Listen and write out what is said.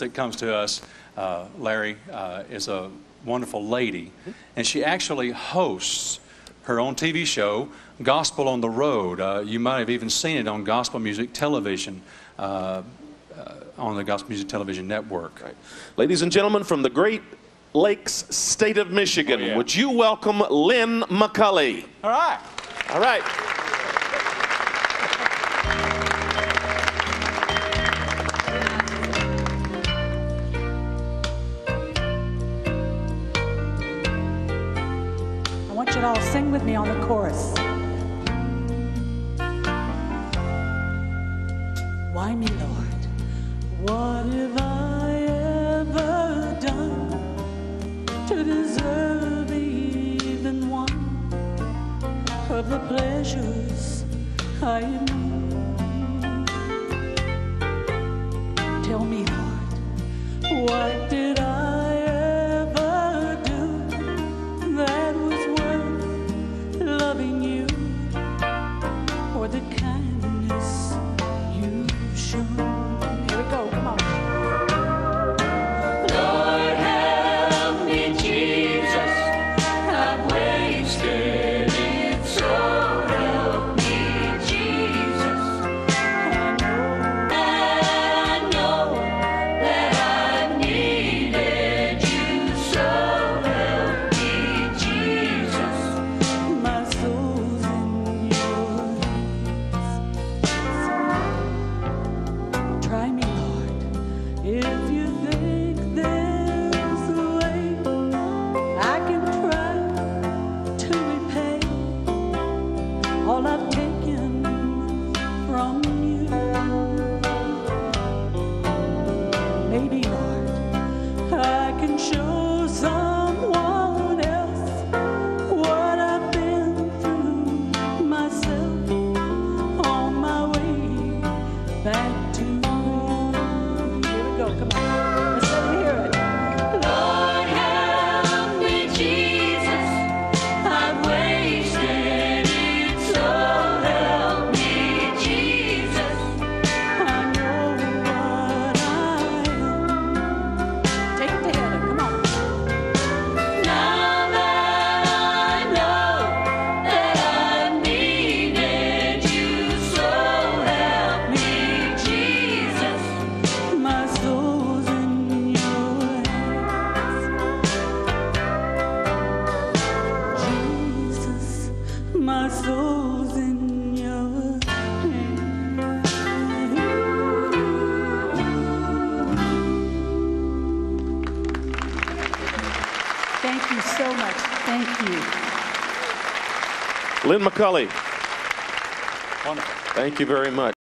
that comes to us, Larry, is a wonderful lady, and she actually hosts her own TV show, Gospel on the Road. You might have even seen it on Gospel Music Television, on the Gospel Music Television Network. Right. Ladies and gentlemen, from the Great Lakes state of Michigan, Oh, yeah. would you welcome Lynn McCully? All right. All right. I want you to all sing with me on the chorus. Why me, Lord? What have I ever done to deserve even one of the pleasures I am? Tell me, Lord, what did I ever do that was worth loving you, or the kindness you've shown? Here we go, come on. Lord, help me, Jesus, I've wasted it, so help me, Jesus. I know that I needed you, so help me, Jesus. My soul's in yours. Try me, Lord, if you think there's a way I can try to repay all I've taken from you. Maybe, Lord, I can show someone else what I've been through myself on my way back to you. Here we go, come on. Let's let me hear it. Lord, help me, Jesus, I've wasted it, so help me, Jesus. I know what I am. Take it to heaven, come on. Now that I know that I needed you, so help me, Jesus. My soul's in your hands. Jesus, my soul's in your hands. Thank you so much. Thank you. Lynn McCully, Wonderful. thank you very much.